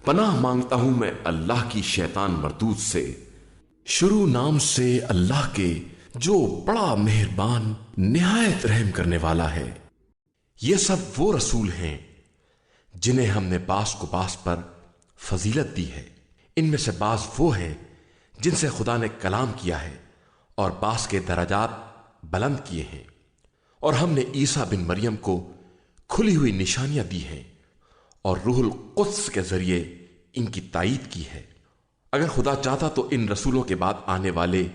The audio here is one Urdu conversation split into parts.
پناہ مانگتا ہوں میں اللہ کی شیطان مردود سے۔ شروع نام سے اللہ کے جو بڑا مہربان نہایت رحم کرنے والا ہے۔ یہ سب وہ رسول ہیں جنہیں ہم نے بعض کو بعض پر فضیلت دی ہے۔ ان میں سے بعض وہ ہیں جن سے خدا نے کلام کیا ہے، اور بعض کے درجات بلند کیے ہیں، اور ہم نے عیسیٰ بن مریم کو کھلی ہوئی نشانیاں دی ہیں، اور روح القدس کے ذریعے ان کی تائید کی ہے۔ اگر خدا چاہتا تو ان رسولوں کے بعد آنے والے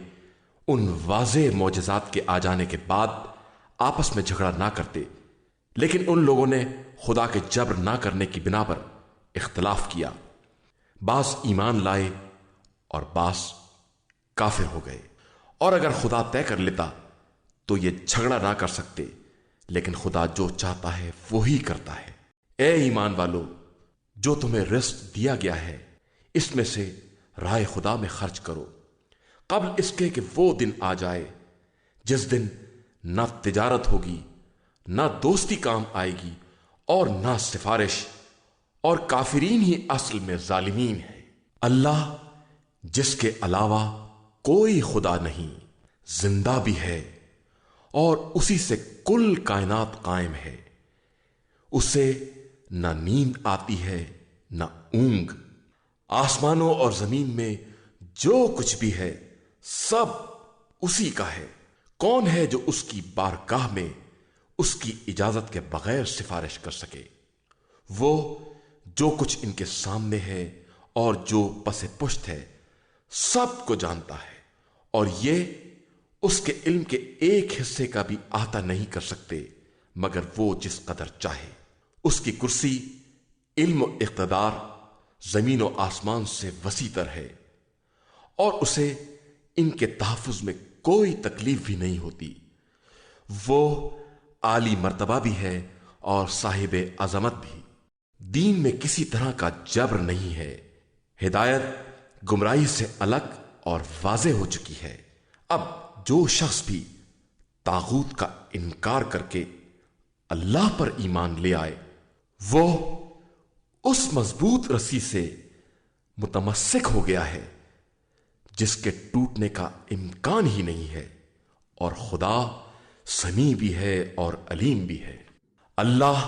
ان واضح معجزات کے آ جانے کے بعد آپس میں جھگڑا نہ کرتے، لیکن ان لوگوں نے خدا کے جبر نہ کرنے کی بنا پر اختلاف کیا۔ بعض ایمان لائے اور بعض کافر ہو گئے، اور اگر خدا طے کر لیتا تو یہ جھگڑا نہ کر سکتے، لیکن خدا جو چاہتا ہے وہی کرتا ہے۔ اے ایمان والو، جو تمہیں رزق دیا گیا ہے اس میں سے راہ خدا میں خرچ کرو، قبل اس کے کہ وہ دن آ جائے جس دن نہ تجارت ہوگی، نہ دوستی کام آئے گی، اور نہ سفارش، اور کافرین ہی اصل میں ظالمین ہیں۔ اللہ جس کے علاوہ کوئی خدا نہیں، زندہ بھی ہے، اور اسی سے کل کائنات قائم ہے۔ اسے نہ نیند آتی ہے نہ اونگ۔ آسمانوں اور زمین میں جو کچھ بھی ہے سب اسی کا ہے۔ کون ہے جو اس کی بارگاہ میں اس کی اجازت کے بغیر سفارش کر سکے؟ وہ جو کچھ ان کے سامنے ہے اور جو پس پشت ہے سب کو جانتا ہے، اور یہ اس کے علم کے ایک حصے کا بھی احاطہ نہیں کر سکتے مگر وہ جس قدر چاہے۔ اس کی کرسی علم و اقتدار زمین و آسمان سے وسیع تر ہے، اور اسے ان کے تحفظ میں کوئی تکلیف بھی نہیں ہوتی۔ وہ عالی مرتبہ بھی ہے اور صاحب عظمت بھی۔ دین میں کسی طرح کا جبر نہیں ہے۔ ہدایت گمراہی سے الگ اور واضح ہو چکی ہے۔ اب جو شخص بھی طاغوت کا انکار کر کے اللہ پر ایمان لے آئے، وہ اس مضبوط رسی سے متمسک ہو گیا ہے جس کے ٹوٹنے کا امکان ہی نہیں ہے، اور خدا سمیع بھی ہے اور علیم بھی ہے۔ اللہ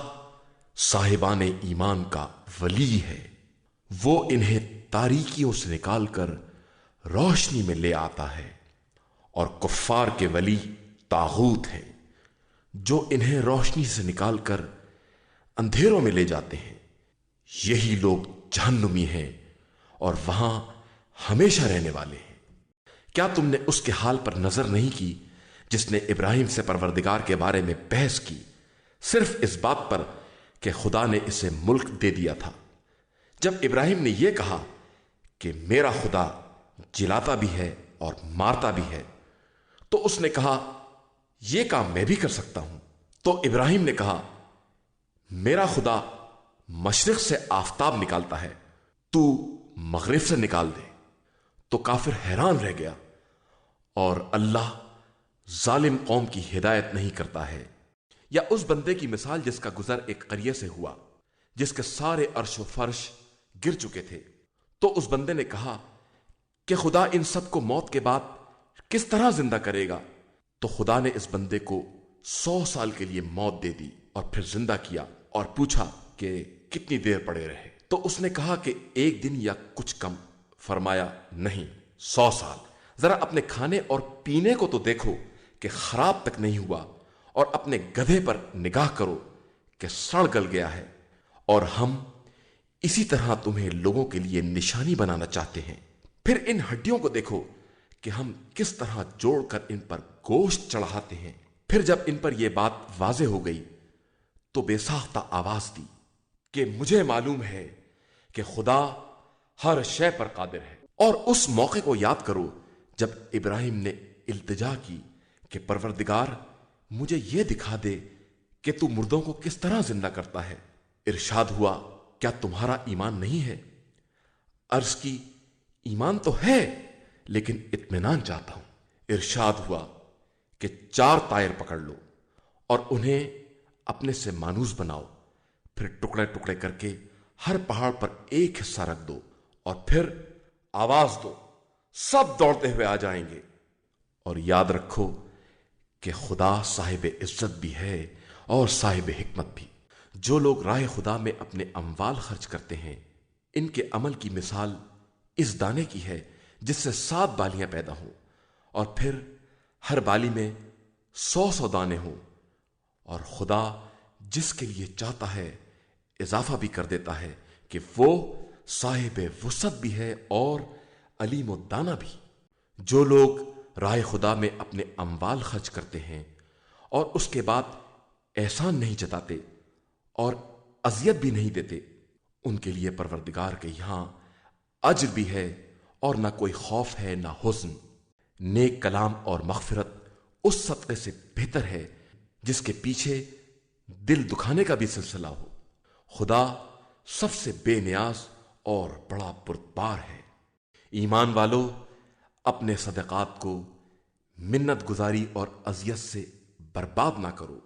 صاحبان ایمان کا ولی ہے۔ وہ انہیں تاریکیوں سے نکال کر روشنی میں لے آتا ہے، اور کفار کے ولی طاغوت ہیں جو انہیں روشنی سے نکال کر اندھیروں میں لے جاتے ہیں۔ یہی لوگ جہنمی ہیں اور وہاں ہمیشہ رہنے والے ہیں۔ کیا تم نے اس کے حال پر نظر نہیں کی جس نے ابراہیم سے پروردگار کے بارے میں بحث کی، صرف اس بات پر کہ خدا نے اسے ملک دے دیا تھا؟ جب ابراہیم نے یہ کہا کہ میرا خدا جلاتا بھی ہے اور مارتا بھی ہے، تو اس نے کہا یہ کام میں بھی کر سکتا ہوں۔ تو ابراہیم نے کہا میرا خدا مشرق سے آفتاب نکالتا ہے، تو مغرب سے نکال دے۔ تو کافر حیران رہ گیا، اور اللہ ظالم قوم کی ہدایت نہیں کرتا ہے۔ یا اس بندے کی مثال جس کا گزر ایک قریے سے ہوا، جس کے سارے عرش و فرش گر چکے تھے۔ تو اس بندے نے کہا کہ خدا ان سب کو موت کے بعد کس طرح زندہ کرے گا؟ تو خدا نے اس بندے کو 100 سال کے لیے موت دے دی اور پھر زندہ کیا، اور پوچھا کہ کتنی دیر پڑے رہے؟ تو اس نے کہا کہ 1 دن یا کچھ کم۔ فرمایا نہیں، 100 سال۔ ذرا اپنے کھانے اور پینے کو تو دیکھو کہ خراب تک نہیں ہوا، اور اپنے گدھے پر نگاہ کرو کہ سڑ گل گیا ہے۔ اور ہم اسی طرح تمہیں لوگوں کے لیے نشانی بنانا چاہتے ہیں۔ پھر ان ہڈیوں کو دیکھو کہ ہم کس طرح جوڑ کر ان پر گوشت چڑھاتے ہیں۔ پھر جب ان پر یہ بات واضح ہو گئی تو بے ساختہ آواز دی کہ مجھے معلوم ہے کہ خدا ہر شے پر قادر ہے۔ اور اس موقع کو یاد کرو جب ابراہیم نے التجا کی کہ پروردگار مجھے یہ دکھا دے کہ تو مردوں کو کس طرح زندہ کرتا ہے۔ ارشاد ہوا کیا تمہارا ایمان نہیں ہے؟ عرض کی ایمان تو ہے لیکن اطمینان چاہتا ہوں۔ ارشاد ہوا کہ 4 طائر پکڑ لو اور انہیں اپنے سے مانوس بناؤ، پھر ٹکڑے ٹکڑے کر کے ہر پہاڑ پر ایک حصہ رکھ دو اور پھر آواز دو، سب دوڑتے ہوئے آ جائیں گے۔ اور یاد رکھو کہ خدا صاحب عزت بھی ہے اور صاحب حکمت بھی۔ جو لوگ راہ خدا میں اپنے اموال خرچ کرتے ہیں، ان کے عمل کی مثال اس دانے کی ہے جس سے 7 بالیاں پیدا ہوں، اور پھر ہر بالی میں 100 دانے ہوں، اور خدا جس کے لیے چاہتا ہے اضافہ بھی کر دیتا ہے کہ وہ صاحب وسعت بھی ہے اور علیم و دانا بھی۔ جو لوگ راہ خدا میں اپنے اموال خرچ کرتے ہیں اور اس کے بعد احسان نہیں جتاتے اور اذیت بھی نہیں دیتے، ان کے لیے پروردگار کے یہاں اجر بھی ہے اور نہ کوئی خوف ہے نہ حزن۔ نیک کلام اور مغفرت اس صدقے سے بہتر ہے جس کے پیچھے دل دکھانے کا بھی سلسلہ ہو۔ خدا سب سے بے نیاز اور بڑا پربار ہے۔ ایمان والو، اپنے صدقات کو منت گزاری اور اذیت سے برباد نہ کرو،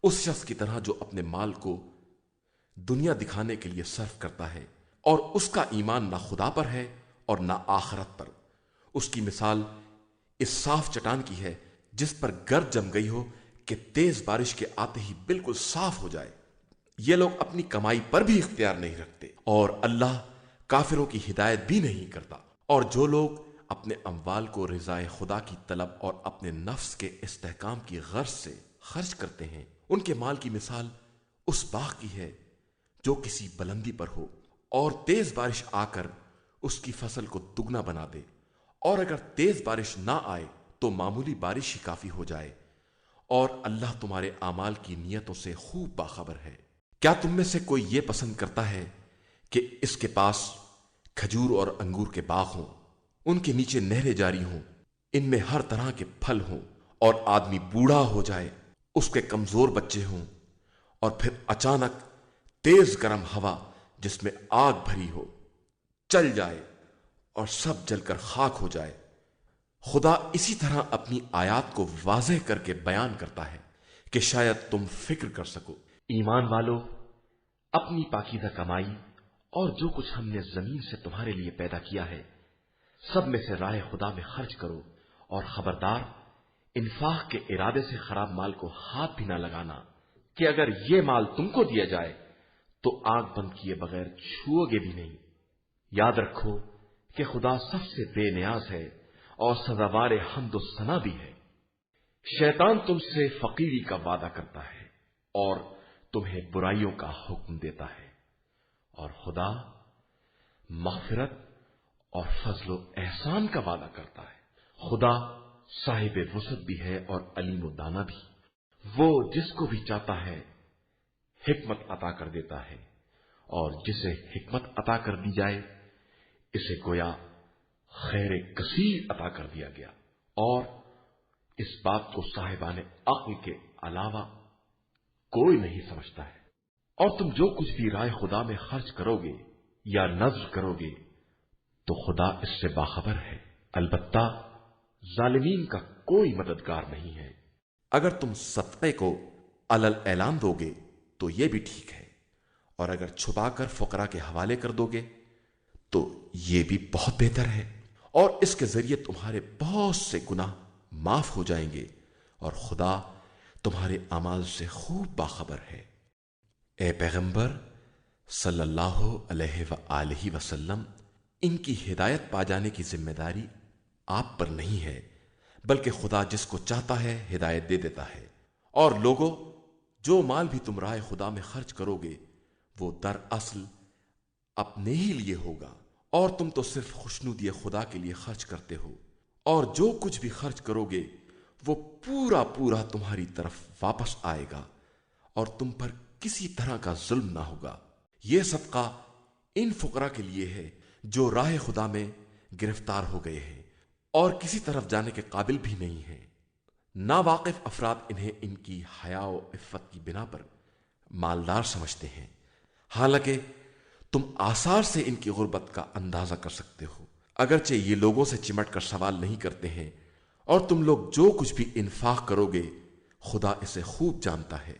اس شخص کی طرح جو اپنے مال کو دنیا دکھانے کے لیے صرف کرتا ہے اور اس کا ایمان نہ خدا پر ہے اور نہ آخرت پر۔ اس کی مثال اس صاف چٹان کی ہے جس پر گرد جم گئی ہو کہ تیز بارش کے آتے ہی بالکل صاف ہو جائے۔ یہ لوگ اپنی کمائی پر بھی اختیار نہیں رکھتے اور اللہ کافروں کی ہدایت بھی نہیں کرتا۔ اور جو لوگ اپنے اموال کو رضائے خدا کی طلب اور اپنے نفس کے استحکام کی غرض سے خرچ کرتے ہیں، ان کے مال کی مثال اس باغ کی ہے جو کسی بلندی پر ہو اور تیز بارش آ کر اس کی فصل کو دگنا بنا دے، اور اگر تیز بارش نہ آئے تو معمولی بارش ہی کافی ہو جائے، اور اللہ تمہارے اعمال کی نیتوں سے خوب باخبر ہے۔ کیا تم میں سے کوئی یہ پسند کرتا ہے کہ اس کے پاس کھجور اور انگور کے باغ ہوں، ان کے نیچے نہریں جاری ہوں، ان میں ہر طرح کے پھل ہوں، اور آدمی بوڑھا ہو جائے، اس کے کمزور بچے ہوں، اور پھر اچانک تیز گرم ہوا جس میں آگ بھری ہو چل جائے اور سب جل کر خاک ہو جائے؟ خدا اسی طرح اپنی آیات کو واضح کر کے بیان کرتا ہے کہ شاید تم فکر کر سکو۔ ایمان والو، اپنی پاکیزہ کمائی اور جو کچھ ہم نے زمین سے تمہارے لیے پیدا کیا ہے، سب میں سے راہ خدا میں خرچ کرو، اور خبردار انفاق کے ارادے سے خراب مال کو ہاتھ بھی نہ لگانا، کہ اگر یہ مال تم کو دیا جائے تو آنکھ بند کیے بغیر چھوؤ گے بھی نہیں۔ یاد رکھو کہ خدا سب سے بے نیاز ہے اور سزاوار حمد و ثنا بھی ہے۔ شیطان تم سے فقیری کا وعدہ کرتا ہے اور تمہیں برائیوں کا حکم دیتا ہے، اور خدا مغفرت اور فضل و احسان کا وعدہ کرتا ہے۔ خدا صاحب وسعت بھی ہے اور علیم و دانا بھی۔ وہ جس کو بھی چاہتا ہے حکمت عطا کر دیتا ہے، اور جسے حکمت عطا کر دی جائے اسے گویا خیر کثیر عطا کر دیا گیا، اور اس بات کو صاحبان عقل کے علاوہ کوئی نہیں سمجھتا ہے۔ اور تم جو کچھ بھی رائے خدا میں خرچ کرو گے یا نذر کرو گے تو خدا اس سے باخبر ہے، البتہ ظالمین کا کوئی مددگار نہیں ہے۔ اگر تم صدقے کو علل اعلان دو گے تو یہ بھی ٹھیک ہے، اور اگر چھپا کر فقراء کے حوالے کر دو گے تو یہ بھی بہت بہتر ہے، اور اس کے ذریعے تمہارے بہت سے گناہ معاف ہو جائیں گے، اور خدا تمہارے اعمال سے خوب باخبر ہے۔ اے پیغمبر صلی اللہ علیہ وآلہ وسلم، ان کی ہدایت پا جانے کی ذمہ داری آپ پر نہیں ہے، بلکہ خدا جس کو چاہتا ہے ہدایت دے دیتا ہے۔ اور لوگوں، جو مال بھی تم راہ خدا میں خرچ کرو گے وہ دراصل اپنے ہی لیے ہوگا، اور تم تو صرف خوشنودی خدا کے لیے خرچ کرتے ہو، اور جو کچھ بھی خرچ کرو گے وہ پورا پورا تمہاری طرف واپس آئے گا، اور تم پر کسی طرح کا ظلم نہ ہوگا۔ یہ صدقہ ان فقراء کے لیے ہے جو راہ خدا میں گرفتار ہو گئے ہیں اور کسی طرف جانے کے قابل بھی نہیں ہیں۔ ناواقف افراد انہیں ان کی حیا و عفت کی بنا پر مالدار سمجھتے ہیں، حالانکہ تم آثار سے ان کی غربت کا اندازہ کر سکتے ہو۔ اگرچہ یہ لوگوں سے چمٹ کر سوال نہیں کرتے ہیں، اور تم لوگ جو کچھ بھی انفاق کرو گے خدا اسے خوب جانتا ہے۔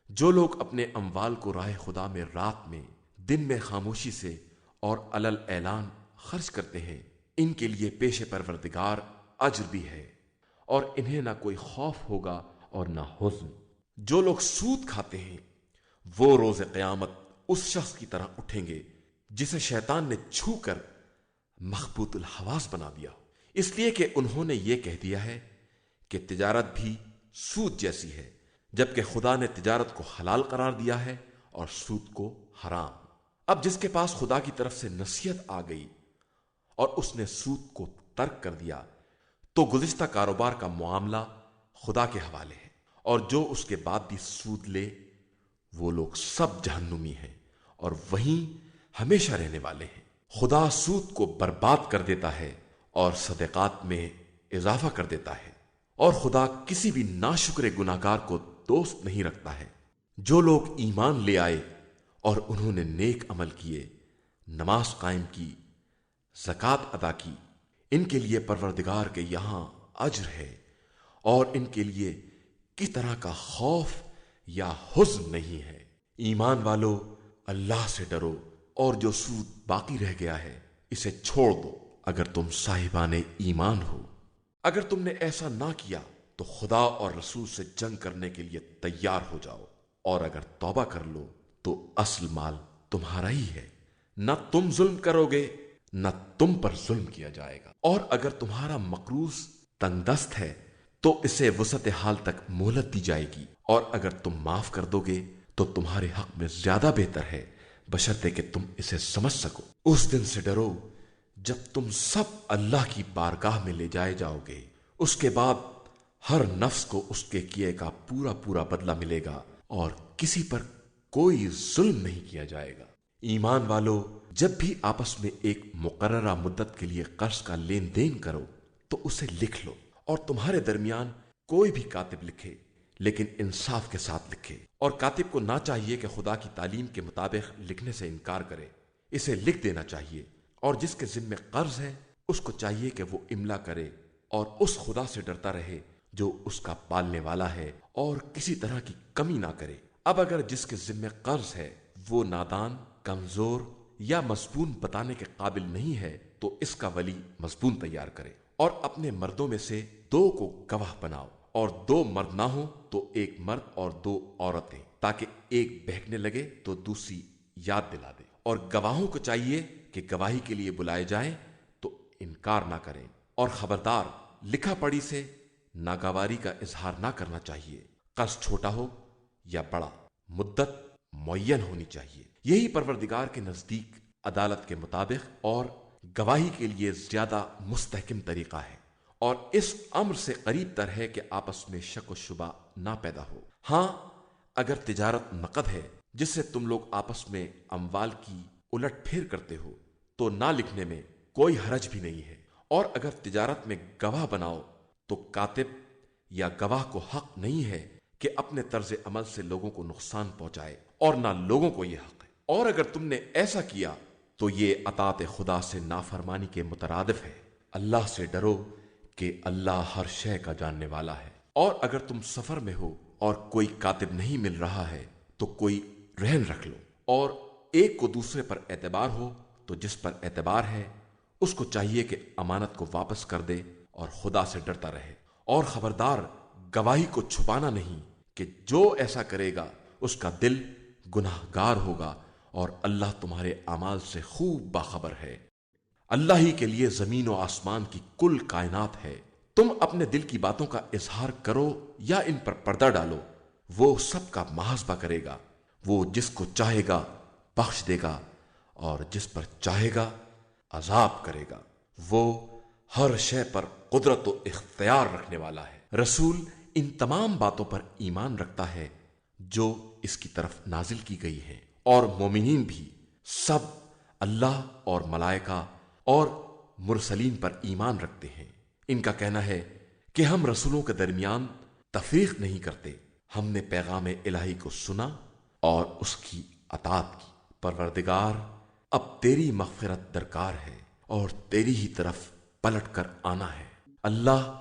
جو لوگ اپنے اموال کو راہ خدا میں رات میں دن میں خاموشی سے اور علل اعلان خرچ کرتے ہیں، ان کے لیے پیش پروردگار اجر بھی ہے، اور انہیں نہ کوئی خوف ہوگا اور نہ حزن۔ جو لوگ سود کھاتے ہیں وہ روز قیامت اس شخص کی طرح اٹھیں گے جسے شیطان نے چھو کر مخبوط الحواس بنا دیا، اس لیے کہ انہوں نے یہ کہہ دیا ہے کہ تجارت بھی سود جیسی ہے، جبکہ خدا نے تجارت کو حلال قرار دیا ہے اور سود کو حرام۔ اب جس کے پاس خدا کی طرف سے نصیحت آ گئی اور اس نے سود کو ترک کر دیا تو گزشتہ کاروبار کا معاملہ خدا کے حوالے ہے، اور جو اس کے بعد بھی سود لے وہ لوگ سب جہنمی ہیں اور وہیں ہمیشہ رہنے والے ہیں۔ خدا سود کو برباد کر دیتا ہے اور صدقات میں اضافہ کر دیتا ہے، اور خدا کسی بھی ناشکر گناہگار کو دوست نہیں رکھتا ہے۔ جو لوگ ایمان لے آئے اور انہوں نے نیک عمل کیے، نماز قائم کی، زکوٰۃ ادا کی، ان کے لیے پروردگار کے یہاں اجر ہے، اور ان کے لیے کس طرح کا خوف یا حزن نہیں ہے۔ ایمان والو، اللہ سے ڈرو، اور جو سود باقی رہ گیا ہے اسے چھوڑ دو اگر تم صاحبان ایمان ہو۔ اگر تم نے ایسا نہ کیا تو خدا اور رسول سے جنگ کرنے کے لیے تیار ہو جاؤ، اور اگر توبہ کر لو تو اصل مال تمہارا ہی ہے، نہ تم ظلم کرو گے نہ تم پر ظلم کیا جائے گا۔ اور اگر تمہارا مقروض تنگ دست ہے تو اسے وسعت حال تک مہلت دی جائے گی، اور اگر تم معاف کر دو گے تو تمہارے حق میں زیادہ بہتر ہے، بشرطے کہ تم اسے سمجھ سکو۔ اس دن سے ڈرو جب تم سب اللہ کی بارگاہ میں لے جائے جاؤ گے، اس کے بعد ہر نفس کو اس کے کیے کا پورا پورا بدلہ ملے گا، اور کسی پر کوئی ظلم نہیں کیا جائے گا۔ ایمان والو، جب بھی آپس میں ایک مقررہ مدت کے لیے قرض کا لین دین کرو تو اسے لکھ لو، اور تمہارے درمیان کوئی بھی کاتب لکھے، لیکن انصاف کے ساتھ لکھے۔ اور کاتب کو نہ چاہیے کہ خدا کی تعلیم کے مطابق لکھنے سے انکار کرے، اسے لکھ دینا چاہیے۔ اور جس کے ذمہ قرض ہے اس کو چاہیے کہ وہ املا کرے اور اس خدا سے ڈرتا رہے جو اس کا پالنے والا ہے، اور کسی طرح کی کمی نہ کرے۔ اب اگر جس کے ذمہ قرض ہے وہ نادان، کمزور یا مضمون بتانے کے قابل نہیں ہے تو اس کا ولی مضمون تیار کرے، اور اپنے مردوں میں سے 2 کو گواہ بناؤ، اور 2 مرد نہ ہو تو 1 مرد اور 2 عورتیں، تاکہ ایک بہکنے لگے تو دوسری یاد دلا دے۔ اور گواہوں کو چاہیے کہ گواہی کے لیے بلائے جائیں تو انکار نہ کریں، اور خبردار لکھا پڑھی سے ناگواری کا اظہار نہ کرنا چاہیے، قرض چھوٹا ہو یا بڑا، مدت معین ہونی چاہیے۔ یہی پروردگار کے نزدیک عدالت کے مطابق اور گواہی کے لیے زیادہ مستحکم طریقہ ہے، اور اس امر سے قریب تر ہے کہ آپس میں شک و شبہ نہ پیدا ہو۔ ہاں، اگر تجارت نقد ہے جس سے تم لوگ آپس میں اموال کی الٹ پھیر کرتے ہو تو نہ لکھنے میں کوئی حرج بھی نہیں ہے۔ اور اگر تجارت میں گواہ بناؤ تو کاتب یا گواہ کو حق نہیں ہے کہ اپنے طرز عمل سے لوگوں کو نقصان پہنچائے، اور نہ لوگوں کو یہ حق ہے۔ اور اگر تم نے ایسا کیا تو یہ اطاعت خدا سے نافرمانی کے مترادف ہے۔ اللہ سے ڈرو کہ اللہ ہر شے کا جاننے والا ہے۔ اور اگر تم سفر میں ہو اور کوئی کاتب نہیں مل رہا ہے تو کوئی رہن رکھ لو، اور ایک کو دوسرے پر اعتبار ہو تو جس پر اعتبار ہے اس کو چاہیے کہ امانت کو واپس کر دے اور خدا سے ڈرتا رہے۔ اور خبردار، گواہی کو چھپانا نہیں، کہ جو ایسا کرے گا اس کا دل گناہ گار ہوگا، اور اللہ تمہارے اعمال سے خوب باخبر ہے۔ اللہ ہی کے لیے زمین و آسمان کی کل کائنات ہے۔ تم اپنے دل کی باتوں کا اظہار کرو یا ان پر پردہ ڈالو، وہ سب کا محاسبہ کرے گا۔ وہ جس کو چاہے گا بخش دے گا، اور جس پر چاہے گا عذاب کرے گا۔ وہ ہر شے پر قدرت و اختیار رکھنے والا ہے۔ رسول ان تمام باتوں پر ایمان رکھتا ہے جو اس کی طرف نازل کی گئی ہیں، اور مومنین بھی سب اللہ اور ملائکہ اور مرسلین پر ایمان رکھتے ہیں۔ ان کا کہنا ہے کہ ہم رسولوں کے درمیان تفریق نہیں کرتے، ہم نے پیغام الہی کو سنا اور اس کی اطاعت کی۔ پروردگار، اب تیری مغفرت درکار ہے اور تیری ہی طرف پلٹ کر آنا ہے۔ اللہ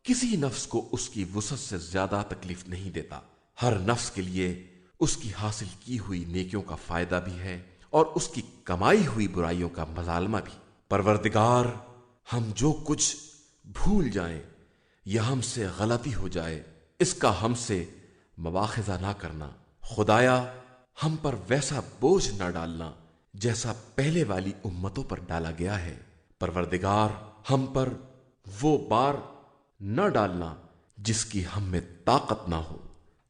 کسی نفس کو اس کی وسعت سے زیادہ تکلیف نہیں دیتا۔ ہر نفس کے لیے اس کی حاصل کی ہوئی نیکیوں کا فائدہ بھی ہے اور اس کی کمائی ہوئی برائیوں کا مظالمہ بھی۔ پروردگار، ہم جو کچھ بھول جائیں یا ہم سے غلطی ہو جائے اس کا ہم سے مواخذہ نہ کرنا۔ خدایا، ہم پر ویسا بوجھ نہ ڈالنا جیسا پہلے والی امتوں پر ڈالا گیا ہے۔ پروردگار، ہم پر وہ بار نہ ڈالنا جس کی ہم میں طاقت نہ ہو۔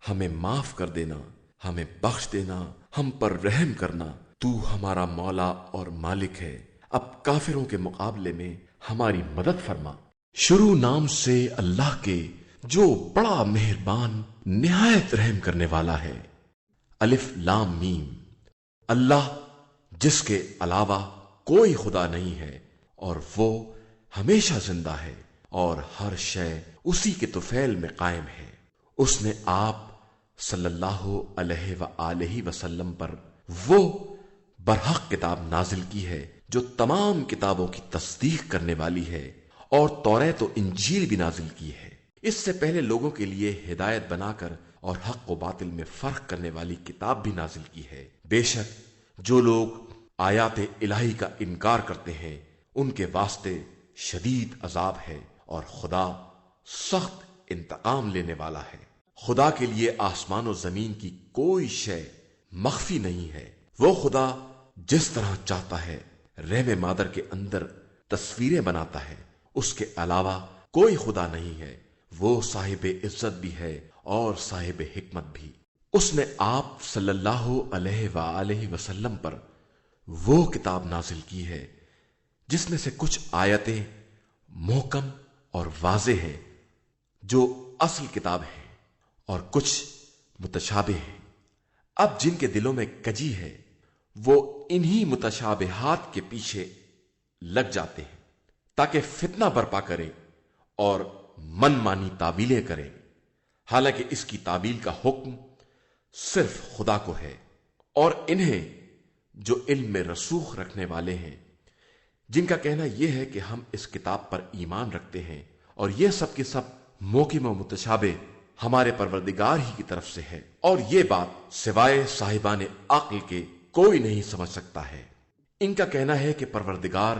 ہمیں معاف کر دینا، ہمیں بخش دینا، ہم پر رحم کرنا۔ تو ہمارا مولا اور مالک ہے، اب کافروں کے مقابلے میں ہماری مدد فرما۔ شروع نام سے اللہ کے جو بڑا مہربان نہایت رحم کرنے والا ہے۔ الف لام میم۔ اللہ جس کے علاوہ کوئی خدا نہیں ہے اور وہ ہمیشہ زندہ ہے اور ہر شے اسی کے طفیل میں قائم ہے۔ اس نے آپ صلی اللہ علیہ وآلہ وسلم پر وہ برحق کتاب نازل کی ہے جو تمام کتابوں کی تصدیق کرنے والی ہے، اور توریت و انجیل بھی نازل کی ہے۔ اس سے پہلے لوگوں کے لیے ہدایت بنا کر اور حق و باطل میں فرق کرنے والی کتاب بھی نازل کی ہے۔ بے شک جو لوگ آیات الہی کا انکار کرتے ہیں ان کے واسطے شدید عذاب ہے، اور خدا سخت انتقام لینے والا ہے۔ خدا کے لیے آسمان و زمین کی کوئی شے مخفی نہیں ہے۔ وہ خدا جس طرح چاہتا ہے رحم مادر کے اندر تصویریں بناتا ہے، اس کے علاوہ کوئی خدا نہیں ہے۔ وہ صاحب عزت بھی ہے اور صاحب حکمت بھی۔ اس نے آپ صلی اللہ علیہ وآلہ وسلم پر وہ کتاب نازل کی ہے جس میں سے کچھ آیتیں محکم اور واضح ہیں جو اصل کتاب ہے، اور کچھ متشابہ ہیں۔ اب جن کے دلوں میں کجی ہے وہ انہی متشابہات کے پیچھے لگ جاتے ہیں تاکہ فتنہ برپا کرے اور من مانی تعویلیں کرے، حالانکہ اس کی تعویل کا حکم صرف خدا کو ہے، اور انہیں جو علم میں رسوخ رکھنے والے ہیں، جن کا کہنا یہ ہے کہ ہم اس کتاب پر ایمان رکھتے ہیں اور یہ سب کے سب محکم و متشابہ ہمارے پروردگار ہی کی طرف سے ہے، اور یہ بات سوائے صاحبان عقل کے کوئی نہیں سمجھ سکتا ہے۔ ان کا کہنا ہے کہ پروردگار،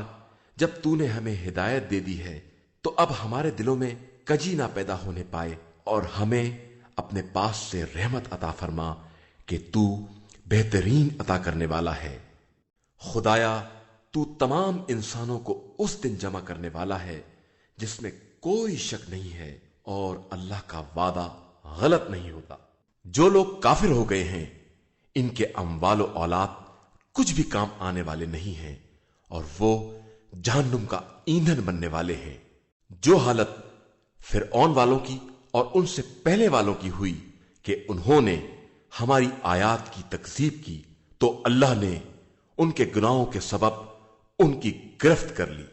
جب تو نے ہمیں ہدایت دے دی ہے تو اب ہمارے دلوں میں کجی نہ پیدا ہونے پائے، اور ہمیں اپنے پاس سے رحمت عطا فرما کہ تو بہترین عطا کرنے والا ہے۔ خدایا، تو تمام انسانوں کو اس دن جمع کرنے والا ہے جس میں کوئی شک نہیں ہے، اور اللہ کا وعدہ غلط نہیں ہوتا۔ جو لوگ کافر ہو گئے ہیں ان کے اموال و اولاد کچھ بھی کام آنے والے نہیں ہیں، اور وہ جہنم کا ایندھن بننے والے ہیں۔ جو حالت فرعون والوں کی اور ان سے پہلے والوں کی ہوئی کہ انہوں نے ہماری آیات کی تکذیب کی، تو اللہ نے ان کے گناہوں کے سبب ان کی گرفت کر لی،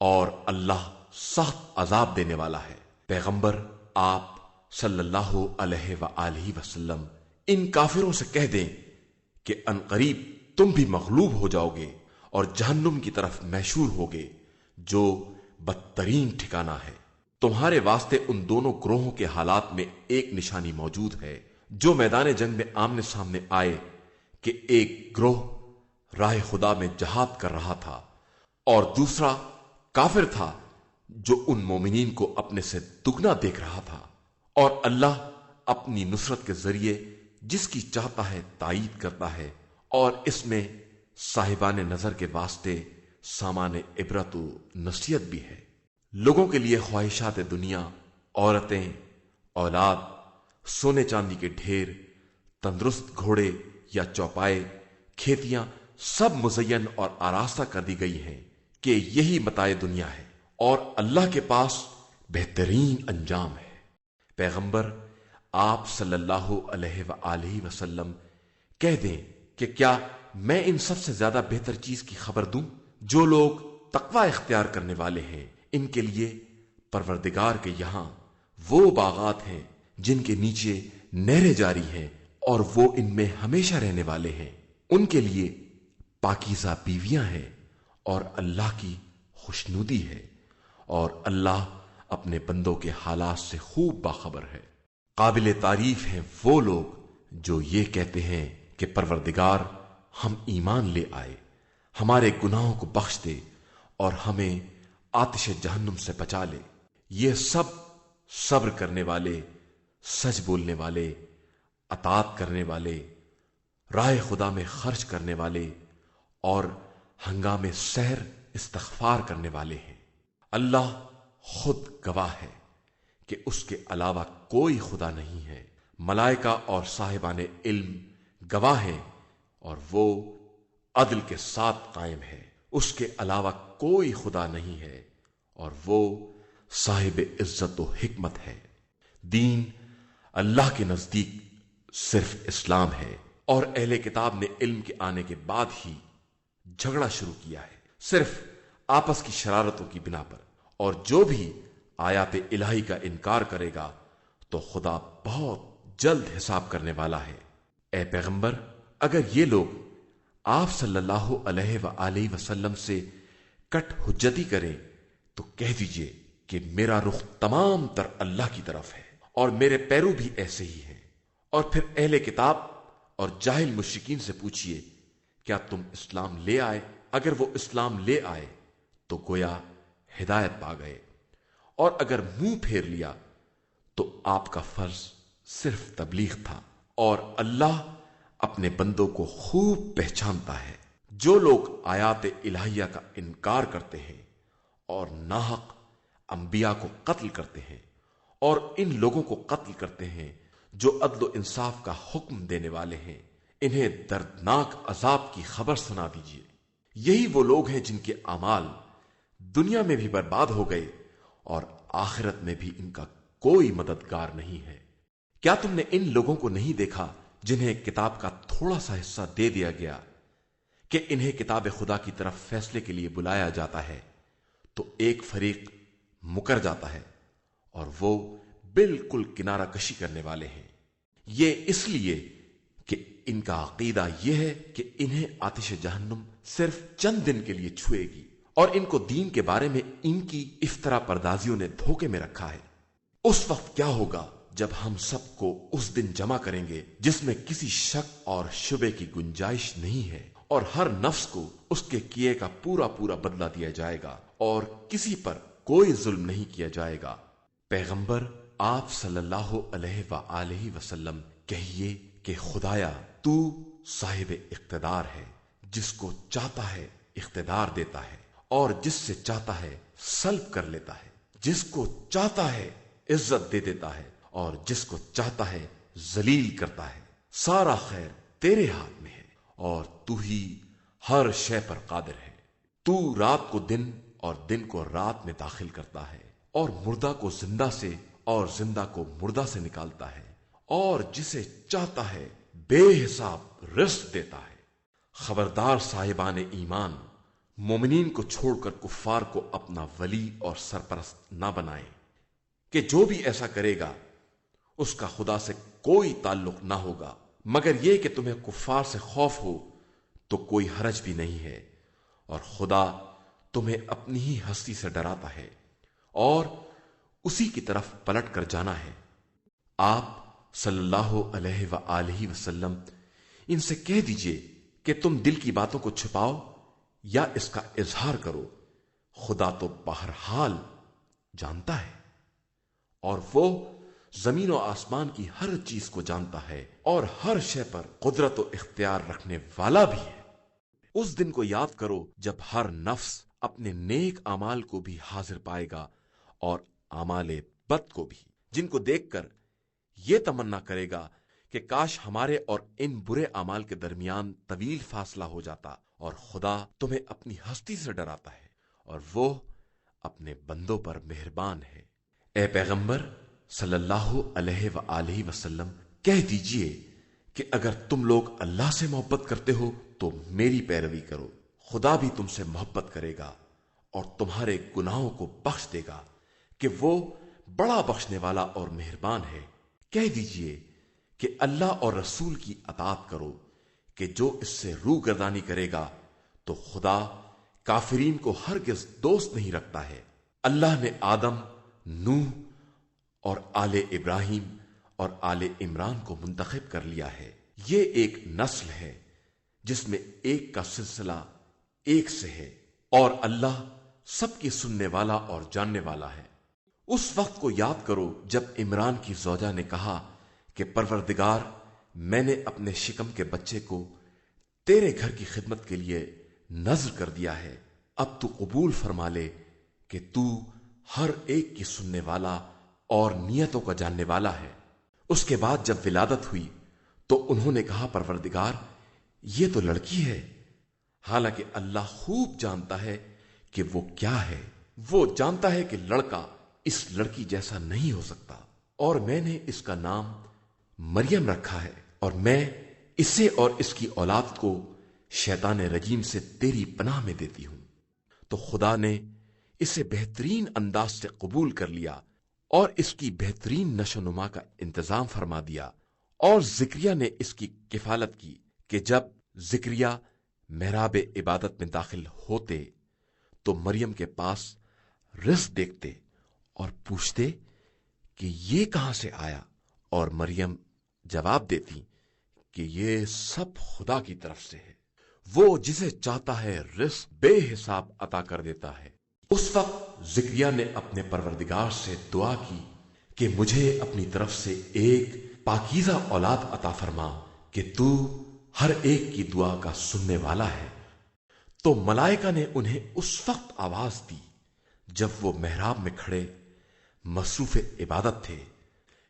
اور اللہ سخت عذاب دینے والا ہے۔ پیغمبر آپ صلی اللہ علیہ وآلہ وسلم ان کافروں سے کہہ دیں کہ عنقریب تم بھی مغلوب ہو جاؤ گے اور جہنم کی طرف محشور ہوگے، جو بدترین ٹھکانہ ہے۔ تمہارے واسطے ان دونوں گروہوں کے حالات میں ایک نشانی موجود ہے۔ جو میدان جنگ میں آمنے سامنے آئے کہ ایک گروہ راہ خدا میں جہاد کر رہا تھا اور دوسرا کافر تھا جو ان مومنین کو اپنے سے دگنا دیکھ رہا تھا، اور اللہ اپنی نصرت کے ذریعے جس کی چاہتا ہے تائید کرتا ہے، اور اس میں صاحبان نظر کے واسطے سامان عبرت و نصیحت بھی ہے۔ لوگوں کے لیے خواہشات دنیا، عورتیں، اولاد، سونے چاندی کے ڈھیر، تندرست گھوڑے یا چوپائے، کھیتیاں سب مزین اور آراستہ کر دی گئی ہیں کہ یہی متاع دنیا ہے، اور اللہ کے پاس بہترین انجام ہے۔ پیغمبر آپ صلی اللہ علیہ وآلہ وسلم کہہ دیں کہ کیا میں ان سب سے زیادہ بہتر چیز کی خبر دوں؟ جو لوگ تقوی اختیار کرنے والے ہیں ان کے لیے پروردگار کے یہاں وہ باغات ہیں جن کے نیچے نہریں جاری ہیں، اور وہ ان میں ہمیشہ رہنے والے ہیں۔ ان کے لیے پاکیزہ بیویاں ہیں، اور اللہ کی خوشنودی ہے، اور اللہ اپنے بندوں کے حالات سے خوب باخبر ہے۔ قابل تعریف ہیں وہ لوگ جو یہ کہتے ہیں کہ پروردگار ہم ایمان لے آئے، ہمارے گناہوں کو بخش دے اور ہمیں آتش جہنم سے بچا لے۔ یہ سب صبر کرنے والے، سچ بولنے والے، اطاعت کرنے والے، راہ خدا میں خرچ کرنے والے اور ہنگامے سحر استغفار کرنے والے ہیں۔ اللہ خود گواہ ہے کہ اس کے علاوہ کوئی خدا نہیں ہے، ملائکہ اور صاحبان علم گواہ ہیں، اور وہ عدل کے ساتھ قائم ہے۔ اس کے علاوہ کوئی خدا نہیں ہے اور وہ صاحب عزت و حکمت ہے۔ دین اللہ کے نزدیک صرف اسلام ہے، اور اہل کتاب نے علم کے آنے کے بعد ہی جھگڑا شروع کیا ہے، صرف آپس کی شرارتوں کی بنا پر۔ اور جو بھی آیات الہی کا انکار کرے گا تو خدا بہت جلد حساب کرنے والا ہے۔ اے پیغمبر، اگر یہ لوگ آپ صلی اللہ علیہ وآلہ وسلم سے کٹ حجتی کریں تو کہہ دیجئے کہ میرا رخ تمام تر اللہ کی طرف ہے اور میرے پیرو بھی ایسے ہی ہیں۔ اور پھر اہل کتاب اور جاہل مشرکین سے پوچھئے، کیا تم اسلام لے آئے؟ اگر وہ اسلام لے آئے تو گویا ہدایت پا گئے، اور اگر منہ پھیر لیا تو آپ کا فرض صرف تبلیغ تھا، اور اللہ اپنے بندوں کو خوب پہچانتا ہے۔ جو لوگ آیات الہیہ کا انکار کرتے ہیں اور ناحق انبیاء کو قتل کرتے ہیں اور ان لوگوں کو قتل کرتے ہیں جو عدل و انصاف کا حکم دینے والے ہیں، انہیں دردناک عذاب کی خبر سنا دیجیے۔ یہی وہ لوگ ہیں جن کے اعمال دنیا میں بھی برباد ہو گئے اور آخرت میں بھی ان کا کوئی مددگار نہیں ہے۔ کیا تم نے ان لوگوں کو نہیں دیکھا جنہیں کتاب کا تھوڑا سا حصہ دے دیا گیا کہ انہیں کتاب خدا کی طرف فیصلے کے لیے بلایا جاتا ہے تو ایک فریق مکر جاتا ہے اور وہ بالکل کنارہ کشی کرنے والے ہیں؟ یہ اس لیے کہ ان کا عقیدہ یہ ہے کہ انہیں آتش جہنم صرف چند دن کے لیے چھوئے گی، اور ان کو دین کے بارے میں ان کی افطرا پردازیوں نے دھوکے میں رکھا ہے۔ اس وقت کیا ہوگا جب ہم سب کو اس دن جمع کریں گے جس میں کسی شک اور شبے کی گنجائش نہیں ہے، اور ہر نفس کو اس کے کیے کا پورا پورا بدلہ دیا جائے گا، اور کسی پر کوئی ظلم نہیں کیا جائے گا۔ پیغمبر آپ صلی اللہ علیہ وآلہ وسلم کہیے کہ خدایا تو صاحب اقتدار ہے، جس کو چاہتا ہے اقتدار دیتا ہے اور جس سے چاہتا ہے سلب کر لیتا ہے، جس کو چاہتا ہے عزت دے دیتا ہے اور جس کو چاہتا ہے ذلیل کرتا ہے۔ سارا خیر تیرے ہاتھ میں ہے اور تو ہی ہر شے پر قادر ہے۔ تو رات کو دن اور دن کو رات میں داخل کرتا ہے، اور مردہ کو زندہ سے اور زندہ کو مردہ سے نکالتا ہے، اور جسے چاہتا ہے بے حساب رزق دیتا ہے۔ خبردار صاحبان ایمان، مومنین کو چھوڑ کر کفار کو اپنا ولی اور سرپرست نہ بنائیں، کہ جو بھی ایسا کرے گا اس کا خدا سے کوئی تعلق نہ ہوگا، مگر یہ کہ تمہیں کفار سے خوف ہو تو کوئی حرج بھی نہیں ہے، اور خدا تمہیں اپنی ہی ہستی سے ڈراتا ہے اور اسی کی طرف پلٹ کر جانا ہے۔ آپ صلی اللہ علیہ وآلہ وسلم ان سے کہہ دیجئے کہ تم دل کی باتوں کو چھپاؤ یا اس کا اظہار کرو، خدا تو بہرحال جانتا ہے، اور وہ زمین و آسمان کی ہر چیز کو جانتا ہے اور ہر شے پر قدرت و اختیار رکھنے والا بھی ہے۔ اس دن کو یاد کرو جب ہر نفس اپنے نیک اعمال کو بھی حاضر پائے گا اور اعمال بد کو بھی، جن کو دیکھ کر یہ تمنا کرے گا کہ کاش ہمارے اور ان برے اعمال کے درمیان طویل فاصلہ ہو جاتا، اور خدا تمہیں اپنی ہستی سے ڈراتا ہے اور وہ اپنے بندوں پر مہربان ہے۔ اے پیغمبر صلی اللہ علیہ وآلہ وسلم کہہ دیجئے کہ اگر تم لوگ اللہ سے محبت کرتے ہو تو میری پیروی کرو، خدا بھی تم سے محبت کرے گا اور تمہارے گناہوں کو بخش دے گا کہ وہ بڑا بخشنے والا اور مہربان ہے۔ کہہ دیجئے کہ اللہ اور رسول کی اطاعت کرو، کہ جو اس سے روگردانی کرے گا تو خدا کافرین کو ہرگز دوست نہیں رکھتا ہے۔ اللہ نے آدم، نوح اور آل ابراہیم اور آل عمران کو منتخب کر لیا ہے۔ یہ ایک نسل ہے جس میں ایک کا سلسلہ ایک سے ہے، اور اللہ سب کی سننے والا اور جاننے والا ہے۔ اس وقت کو یاد کرو جب عمران کی زوجہ نے کہا کہ پروردگار، میں نے اپنے شکم کے بچے کو تیرے گھر کی خدمت کے لیے نذر کر دیا ہے، اب تو قبول فرما لے کہ تو ہر ایک کی سننے والا اور نیتوں کا جاننے والا ہے۔ اس کے بعد جب ولادت ہوئی تو انہوں نے کہا پروردگار، یہ تو لڑکی ہے، حالانکہ اللہ خوب جانتا ہے کہ وہ کیا ہے۔ وہ جانتا ہے کہ لڑکا اس لڑکی جیسا نہیں ہو سکتا، اور میں نے اس کا نام مریم رکھا ہے، اور میں اسے اور اس کی اولاد کو شیطان رجیم سے تیری پناہ میں دیتی ہوں۔ تو خدا نے اسے بہترین انداز سے قبول کر لیا اور اس کی بہترین نشو نما کا انتظام فرما دیا، اور زکریا نے اس کی کفالت کی کہ جب زکریا محراب عبادت میں داخل ہوتے تو مریم کے پاس رزق دیکھتے اور پوچھتے کہ یہ کہاں سے آیا، اور مریم جواب دیتی کہ یہ سب خدا کی طرف سے ہے، وہ جسے چاہتا ہے رزق بے حساب عطا کر دیتا ہے۔ اس وقت زکریا نے اپنے پروردگار سے دعا کی کہ مجھے اپنی طرف سے ایک پاکیزہ اولاد عطا فرما کہ تو ہر ایک کی دعا کا سننے والا ہے۔ تو ملائکہ نے انہیں اس وقت آواز دی جب وہ محراب میں کھڑے مصروف عبادت تھے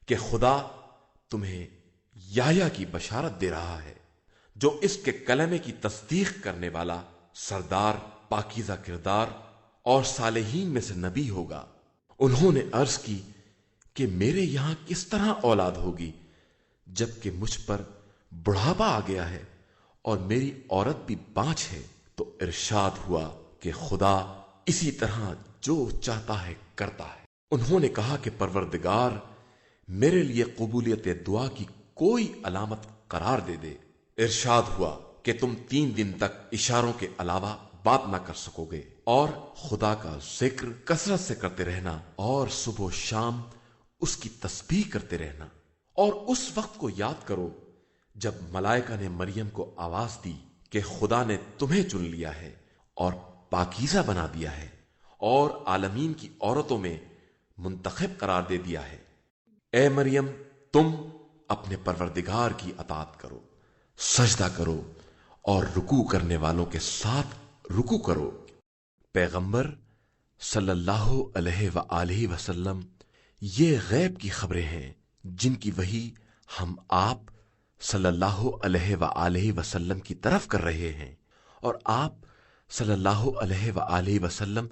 کہ خدا تمہیں یحییٰ کی بشارت دے رہا ہے، جو اس کے کلمے کی تصدیق کرنے والا، سردار، پاکیزہ کردار اور صالحین میں سے نبی ہوگا۔ انہوں نے عرض کی کہ میرے یہاں کس طرح اولاد ہوگی جبکہ مجھ پر بڑھاپا آ گیا ہے اور میری عورت بھی بانجھ ہے؟ تو ارشاد ہوا کہ خدا اسی طرح جو چاہتا ہے کرتا ہے۔ انہوں نے کہا کہ پروردگار، میرے لیے قبولیت دعا کی کوئی علامت قرار دے دے۔ ارشاد ہوا کہ تم 3 دن تک اشاروں کے علاوہ بات نہ کر سکو گے، اور خدا کا ذکر کثرت سے کرتے رہنا، اور صبح و شام اس کی تسبیح کرتے رہنا۔ اور اس وقت کو یاد کرو جب ملائکہ نے مریم کو آواز دی کہ خدا نے تمہیں چن لیا ہے اور پاکیزہ بنا دیا ہے اور عالمین کی عورتوں میں منتخب قرار دے دیا ہے۔ اے مریم، تم اپنے پروردگار کی اطاعت کرو، سجدہ کرو اور رکوع کرنے والوں کے ساتھ رکوع کرو۔ پیغمبر صلی اللہ علیہ وآلہ وسلم، یہ غیب کی خبریں ہیں جن کی وحی ہم آپ صلی اللہ علیہ وآلہ وسلم کی طرف کر رہے ہیں، اور آپ صلی اللہ علیہ وآلہ وسلم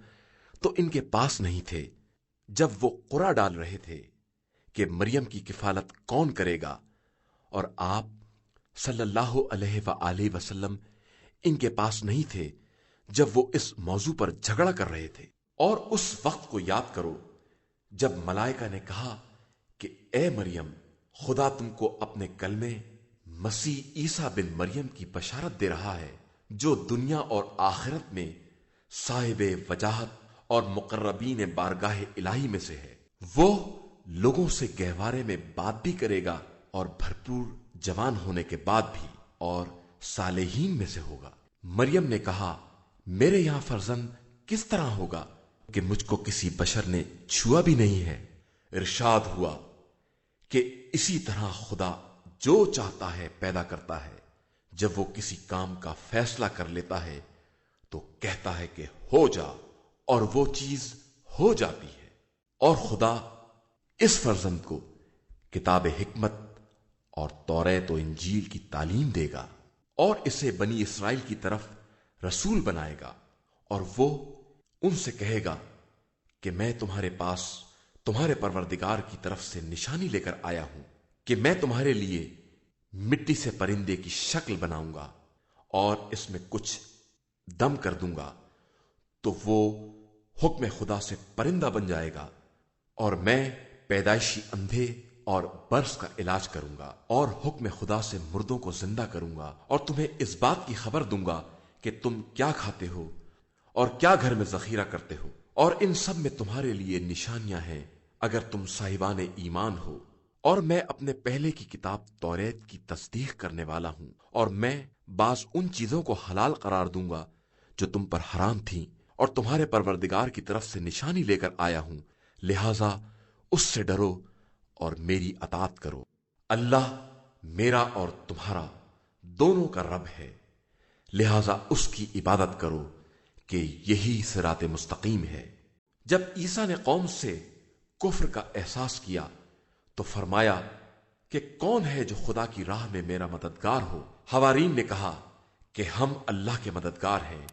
تو ان کے پاس نہیں تھے جب وہ قرعہ ڈال رہے تھے کہ مریم کی کفالت کون کرے گا، اور آپ صلی اللہ علیہ وآلہ وسلم ان کے پاس نہیں تھے جب وہ اس موضوع پر جھگڑا کر رہے تھے۔ اور اس وقت کو یاد کرو جب ملائکہ نے کہا کہ اے مریم، خدا تم کو اپنے کلمے مسیح عیسیٰ بن مریم کی بشارت دے رہا ہے، جو دنیا اور آخرت میں صاحب وجاہت اور مقربین بارگاہ الہی میں سے ہے۔ وہ لوگوں سے گہوارے میں بات بھی کرے گا اور بھرپور جوان ہونے کے بعد بھی، اور صالحین میں سے ہوگا۔ مریم نے کہا، میرے یہاں فرزند کس طرح ہوگا کہ مجھ کو کسی بشر نے چھوا بھی نہیں ہے؟ ارشاد ہوا کہ اسی طرح خدا جو چاہتا ہے پیدا کرتا ہے، جب وہ کسی کام کا فیصلہ کر لیتا ہے تو کہتا ہے کہ ہو جا، اور وہ چیز ہو جاتی ہے۔ اور خدا اس فرزند کو کتاب حکمت اور توریت و انجیل کی تعلیم دے گا، اور اسے بنی اسرائیل کی طرف رسول بنائے گا، اور وہ ان سے کہے گا کہ میں تمہارے پاس تمہارے پروردگار کی طرف سے نشانی لے کر آیا ہوں کہ میں تمہارے لیے مٹی سے پرندے کی شکل بناؤں گا اور اس میں کچھ دم کر دوں گا، تو وہ حکم خدا سے پرندہ بن جائے گا، اور میں پیدائشی اندھے اور برس کا علاج کروں گا، اور حکم خدا سے مردوں کو زندہ کروں گا، اور تمہیں اس بات کی خبر دوں گا کہ تم کیا کھاتے ہو اور کیا گھر میں ذخیرہ کرتے ہو، اور ان سب میں تمہارے لیے نشانیاں ہیں اگر تم صاحبان ایمان ہو۔ اور میں اپنے پہلے کی کتاب توریت کی تصدیق کرنے والا ہوں، اور میں بعض ان چیزوں کو حلال قرار دوں گا جو تم پر حرام تھیں، اور تمہارے پروردگار کی طرف سے نشانی لے کر آیا ہوں، لہذا اس سے ڈرو اور میری اطاعت کرو۔ اللہ میرا اور تمہارا دونوں کا رب ہے، لہذا اس کی عبادت کرو کہ یہی صراط مستقیم ہے۔ جب عیسیٰ نے قوم سے کفر کا احساس کیا تو فرمایا کہ کون ہے جو خدا کی راہ میں میرا مددگار ہو؟ حوارین نے کہا کہ ہم اللہ کے مددگار ہیں،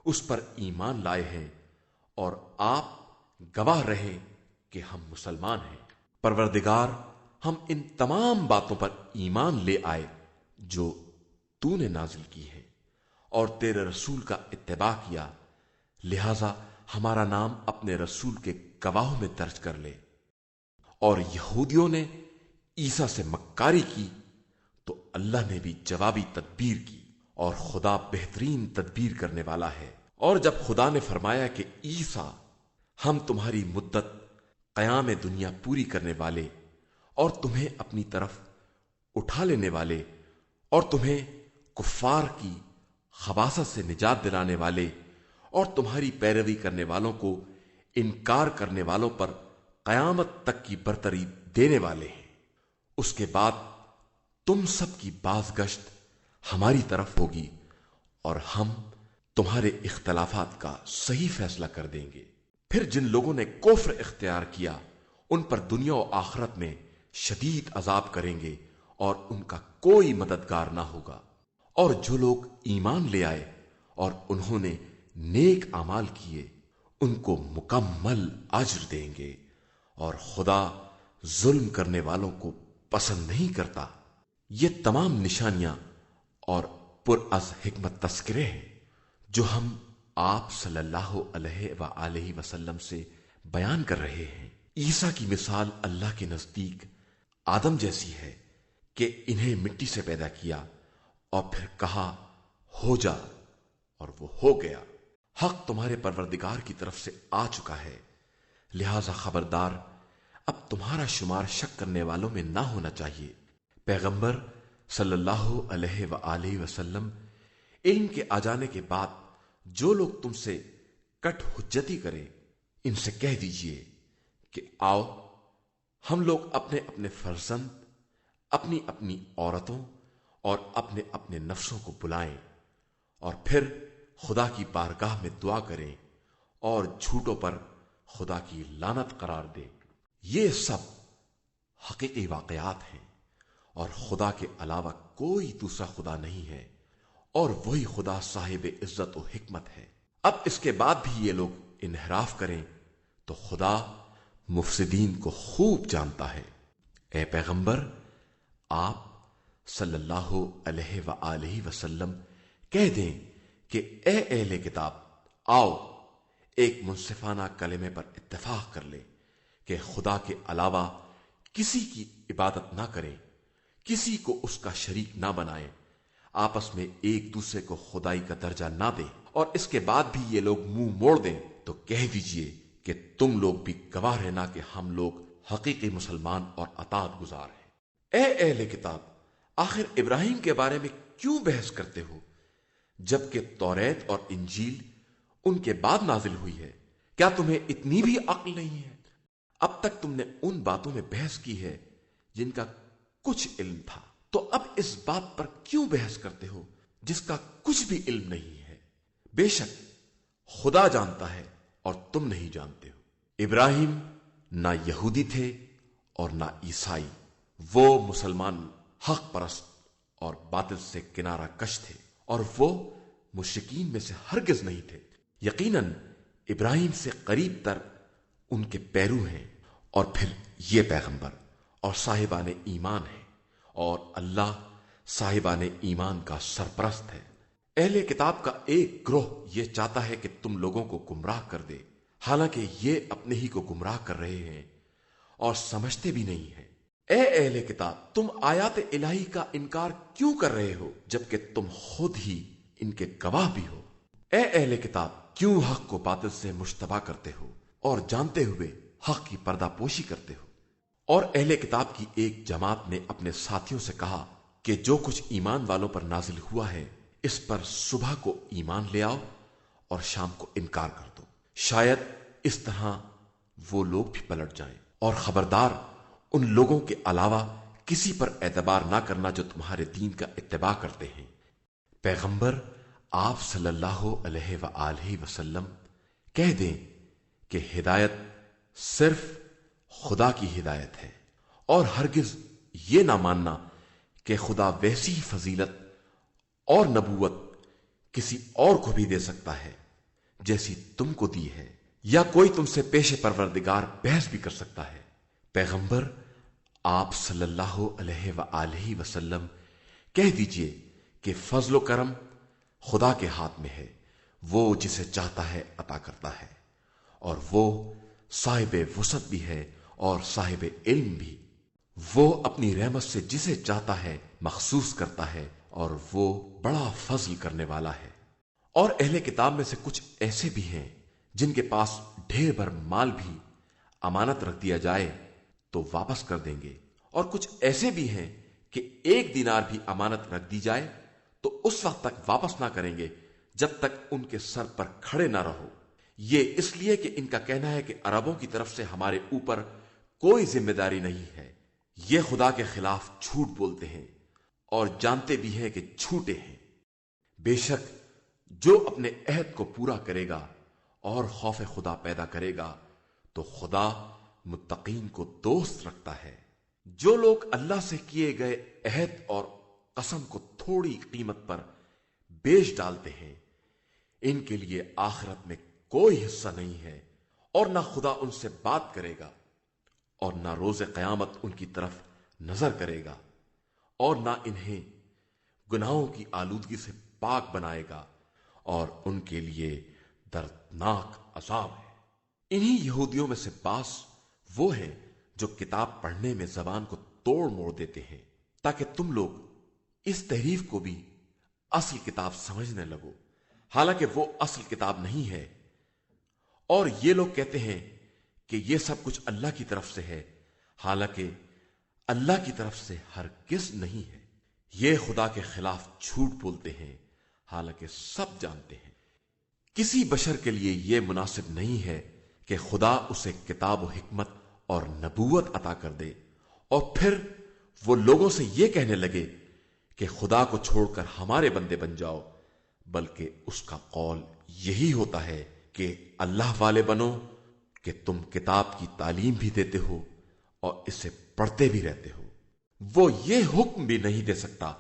اس پر ایمان لائے ہیں، اور آپ گواہ رہیں کہ ہم مسلمان ہیں۔ پروردگار، ہم ان تمام باتوں پر ایمان لے آئے جو تو نے نازل کی ہے، اور تیرے رسول کا اتباع کیا، لہذا ہمارا نام اپنے رسول کے گواہوں میں درج کر لے۔ اور یہودیوں نے عیسیٰ سے مکاری کی تو اللہ نے بھی جوابی تدبیر کی، اور خدا بہترین تدبیر کرنے والا ہے۔ اور جب خدا نے فرمایا کہ عیسیٰ، ہم تمہاری مدت قیام دنیا پوری کرنے والے اور تمہیں اپنی طرف اٹھا لینے والے اور تمہیں کفار کی خباثت سے نجات دلانے والے اور تمہاری پیروی کرنے والوں کو انکار کرنے والوں پر قیامت تک کی برتری دینے والے ہیں، اس کے بعد تم سب کی بازگشت ہماری طرف ہوگی اور ہم تمہارے اختلافات کا صحیح فیصلہ کر دیں گے۔ پھر جن لوگوں نے کفر اختیار کیا ان پر دنیا و آخرت میں شدید عذاب کریں گے اور ان کا کوئی مددگار نہ ہوگا۔ اور جو لوگ ایمان لے آئے اور انہوں نے نیک اعمال کیے ان کو مکمل اجر دیں گے، اور خدا ظلم کرنے والوں کو پسند نہیں کرتا۔ یہ تمام نشانیاں اور پر از حکمت تذکرے ہیں جو ہم آپ صلی اللہ علیہ وآلہ وسلم سے بیان کر رہے ہیں۔ عیسیٰ کی مثال اللہ کے نزدیک آدم جیسی ہے کہ انہیں مٹی سے پیدا کیا اور پھر کہا ہو جا، اور وہ ہو گیا۔ حق تمہارے پروردگار کی طرف سے آ چکا ہے، لہذا خبردار، اب تمہارا شمار شک کرنے والوں میں نہ ہونا چاہیے۔ پیغمبر صلی اللہ علیہ وآلہ وسلم، علم کے آ جانے کے بعد جو لوگ تم سے کٹ حجتی کریں ان سے کہہ دیجئے کہ آؤ ہم لوگ اپنے اپنے فرزند، اپنی اپنی عورتوں اور اپنے اپنے نفسوں کو بلائیں اور پھر خدا کی بارگاہ میں دعا کریں اور جھوٹوں پر خدا کی لعنت قرار دیں۔ یہ سب حقیقی واقعات ہیں، اور خدا کے علاوہ کوئی دوسرا خدا نہیں ہے، اور وہی خدا صاحب عزت و حکمت ہے۔ اب اس کے بعد بھی یہ لوگ انحراف کریں تو خدا مفسدین کو خوب جانتا ہے۔ اے پیغمبر، آپ صلی اللہ علیہ وآلہ وسلم کہہ دیں کہ اے اہل کتاب، آؤ ایک منصفانہ کلمے پر اتفاق کر لیں کہ خدا کے علاوہ کسی کی عبادت نہ کریں، کسی کو اس کا شریک نہ بنائیں، آپس میں ایک دوسرے کو خدائی کا درجہ نہ دیں۔ اور اس کے بعد بھی یہ لوگ منہ موڑ دیں تو کہہ دیجئے کہ تم لوگ بھی گواہ رہنا کہ ہم لوگ حقیقی مسلمان اور اطاعت گزار ہیں۔ اے اہل کتاب، آخر ابراہیم کے بارے میں کیوں بحث کرتے ہو جبکہ توریت اور انجیل ان کے بعد نازل ہوئی ہے؟ کیا تمہیں اتنی بھی عقل نہیں ہے؟ اب تک تم نے ان باتوں میں بحث کی ہے جن کا کچھ علم تھا، تو اب اس بات پر کیوں بحث کرتے ہو جس کا کچھ بھی علم نہیں ہے؟ بے شک خدا جانتا ہے اور تم نہیں جانتے ہو۔ ابراہیم نہ یہودی تھے اور نہ عیسائی، وہ مسلمان حق پرست اور باطل سے کنارہ کش تھے، اور وہ مشرکین میں سے ہرگز نہیں تھے۔ یقیناً ابراہیم سے قریب تر ان کے پیرو ہیں، اور پھر یہ پیغمبر اور صاحبان ایمان ہیں، اور اللہ صاحبان ایمان کا سرپرست ہے۔ اہل کتاب کا ایک گروہ یہ چاہتا ہے کہ تم لوگوں کو گمراہ کر دے، حالانکہ یہ اپنے ہی کو گمراہ کر رہے ہیں اور سمجھتے بھی نہیں ہیں۔ اے اہل کتاب، تم آیات الہی کا انکار کیوں کر رہے ہو جبکہ تم خود ہی ان کے گواہ بھی ہو؟ اے اہل کتاب، کیوں حق کو باطل سے مشتبہ کرتے ہو اور جانتے ہوئے حق کی پردہ پوشی کرتے ہو؟ اور اہل کتاب کی ایک جماعت نے اپنے ساتھیوں سے کہا کہ جو کچھ ایمان والوں پر نازل ہوا ہے اس پر صبح کو ایمان لے آؤ اور شام کو انکار کر دو، شاید اس طرح وہ لوگ بھی پلٹ جائیں، اور خبردار ان لوگوں کے علاوہ کسی پر اعتبار نہ کرنا جو تمہارے دین کا اتباع کرتے ہیں۔ پیغمبر آپ صلی اللہ علیہ وآلہ وسلم کہہ دیں کہ ہدایت صرف خدا کی ہدایت ہے، اور ہرگز یہ نہ ماننا کہ خدا ویسی ہی فضیلت اور نبوت کسی اور کو بھی دے سکتا ہے جیسی تم کو دی ہے، یا کوئی تم سے پیش پروردگار بحث بھی کر سکتا ہے۔ پیغمبر آپ صلی اللہ علیہ وآلہ وسلم کہہ دیجئے کہ فضل و کرم خدا کے ہاتھ میں ہے، وہ جسے چاہتا ہے عطا کرتا ہے، اور وہ صاحب وسعت بھی ہے اور صاحب علم بھی۔ وہ اپنی رحمت سے جسے چاہتا ہے مخصوص کرتا ہے، اور وہ بڑا فضل کرنے والا ہے۔ اور اہل کتاب میں سے کچھ ایسے بھی ہیں جن کے پاس ڈھیر بھر مال بھی امانت رکھ دیا جائے تو واپس کر دیں گے، اور کچھ ایسے بھی ہیں کہ 1 دینار بھی امانت رکھ دی جائے تو اس وقت تک واپس نہ کریں گے جب تک ان کے سر پر کھڑے نہ رہو۔ یہ اس لیے کہ ان کا کہنا ہے کہ عربوں کی طرف سے ہمارے اوپر کوئی ذمہ داری نہیں ہے۔ یہ خدا کے خلاف جھوٹ بولتے ہیں اور جانتے بھی ہیں کہ جھوٹے ہیں۔ بے شک جو اپنے عہد کو پورا کرے گا اور خوف خدا پیدا کرے گا تو خدا متقین کو دوست رکھتا ہے۔ جو لوگ اللہ سے کیے گئے عہد اور قسم کو تھوڑی قیمت پر بیچ ڈالتے ہیں، ان کے لیے آخرت میں کوئی حصہ نہیں ہے، اور نہ خدا ان سے بات کرے گا، اور نہ روز قیامت ان کی طرف نظر کرے گا، اور نہ انہیں گناہوں کی آلودگی سے پاک بنائے گا، اور ان کے لیے دردناک عذاب ہے۔ انہی یہودیوں میں سے بعض وہ ہیں جو کتاب پڑھنے میں زبان کو توڑ موڑ دیتے ہیں تاکہ تم لوگ اس تحریف کو بھی اصل کتاب سمجھنے لگو، حالانکہ وہ اصل کتاب نہیں ہے۔ اور یہ لوگ کہتے ہیں کہ یہ سب کچھ اللہ کی طرف سے ہے، حالانکہ اللہ کی طرف سے ہرگز نہیں ہے۔ یہ خدا کے خلاف جھوٹ بولتے ہیں، حالانکہ سب جانتے ہیں۔ کسی بشر کے لیے یہ مناسب نہیں ہے کہ خدا اسے کتاب و حکمت اور نبوت عطا کر دے، اور پھر وہ لوگوں سے یہ کہنے لگے کہ خدا کو چھوڑ کر ہمارے بندے بن جاؤ، بلکہ اس کا قول یہی ہوتا ہے کہ اللہ والے بنو کہ تم کتاب کی تعلیم بھی دیتے ہو اور اسے پڑھتے بھی رہتے ہو۔ وہ یہ حکم بھی نہیں دے سکتا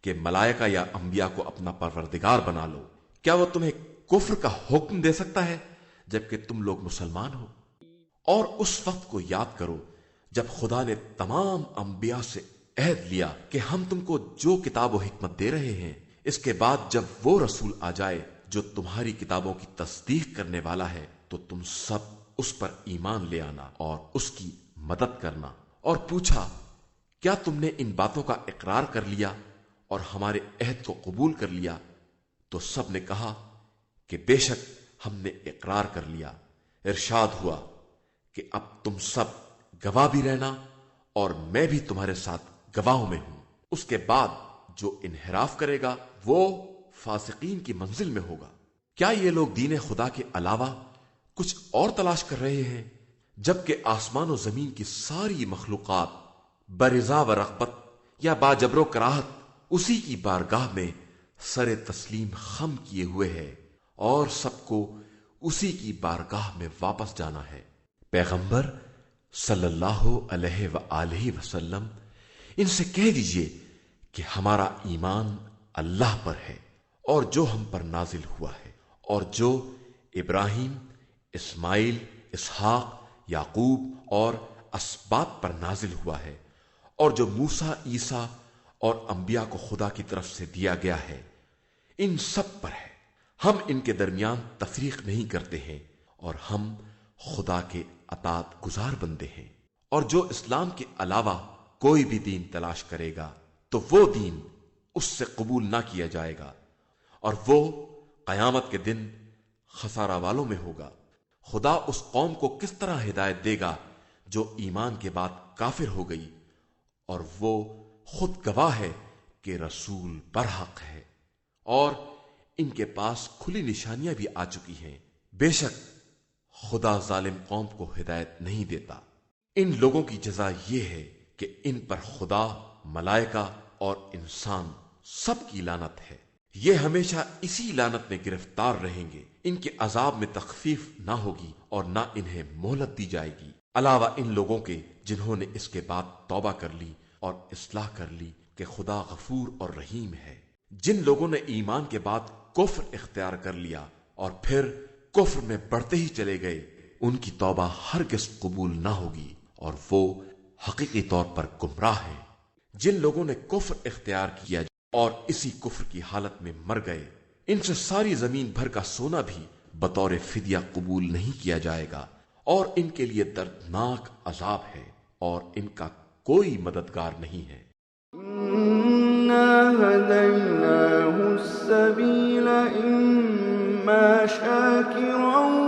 کہ ملائکہ یا انبیاء کو اپنا پروردگار بنا لو۔ کیا وہ تمہیں کفر کا حکم دے سکتا ہے جبکہ تم لوگ مسلمان ہو؟ اور اس وقت کو یاد کرو جب خدا نے تمام انبیاء سے عہد لیا کہ ہم تم کو جو کتاب و حکمت دے رہے ہیں، اس کے بعد جب وہ رسول آ جائے جو تمہاری کتابوں کی تصدیق کرنے والا ہے تو تم سب اس پر ایمان لے آنا اور اس کی مدد کرنا۔ اور پوچھا کیا تم نے ان باتوں کا اقرار کر لیا اور ہمارے عہد کو قبول کر لیا؟ تو سب نے کہا کہ بے شک ہم نے اقرار کر لیا۔ ارشاد ہوا کہ اب تم سب گواہ بھی رہنا اور میں بھی تمہارے ساتھ گواہوں میں ہوں۔ اس کے بعد جو انحراف کرے گا وہ فاسقین کی منزل میں ہوگا۔ کیا یہ لوگ دین خدا کے علاوہ کچھ اور تلاش کر رہے ہیں جبکہ آسمان و زمین کی ساری مخلوقات برضا و رغبت یا باجبر و کراہت اسی کی بارگاہ میں سر تسلیم خم کیے ہوئے ہے، اور سب کو اسی کی بارگاہ میں واپس جانا ہے۔ پیغمبر صلی اللہ علیہ وآلہ وسلم ان سے کہہ دیجئے کہ ہمارا ایمان اللہ پر ہے اور جو ہم پر نازل ہوا ہے، اور جو ابراہیم، اسماعیل، اسحاق، یعقوب اور اسباط پر نازل ہوا ہے، اور جو موسیٰ، عیسیٰ اور انبیاء کو خدا کی طرف سے دیا گیا ہے، ان سب پر ہے۔ ہم ان کے درمیان تفریق نہیں کرتے ہیں، اور ہم خدا کے اطاعت گزار بندے ہیں۔ اور جو اسلام کے علاوہ کوئی بھی دین تلاش کرے گا تو وہ دین اس سے قبول نہ کیا جائے گا، اور وہ قیامت کے دن خسارہ والوں میں ہوگا۔ خدا اس قوم کو کس طرح ہدایت دے گا جو ایمان کے بعد کافر ہو گئی، اور وہ خود گواہ ہے کہ رسول برحق ہے، اور ان کے پاس کھلی نشانیاں بھی آ چکی ہیں۔ بے شک خدا ظالم قوم کو ہدایت نہیں دیتا۔ ان لوگوں کی جزا یہ ہے کہ ان پر خدا، ملائکہ اور انسان سب کی لعنت ہے۔ یہ ہمیشہ اسی لعنت میں گرفتار رہیں گے۔ ان کے عذاب میں تخفیف نہ ہوگی اور نہ انہیں مہلت دی جائے گی، علاوہ ان لوگوں کے جنہوں نے اس کے بعد توبہ کر لی اور اصلاح کر لی کہ خدا غفور اور رحیم ہے۔ جن لوگوں نے ایمان کے بعد کفر اختیار کر لیا اور پھر کفر میں بڑھتے ہی چلے گئے، ان کی توبہ ہرگز قبول نہ ہوگی اور وہ حقیقی طور پر گمراہ ہیں۔ جن لوگوں نے کفر اختیار کیا اور اسی کفر کی حالت میں مر گئے، ان سے ساری زمین بھر کا سونا بھی بطور فدیہ قبول نہیں کیا جائے گا، اور ان کے لیے دردناک عذاب ہے، اور ان کا کوئی مددگار نہیں ہے۔ إِنَّا هَدَيْنَاهُ السَّبِيلَ إِمَّا شَاكِرًا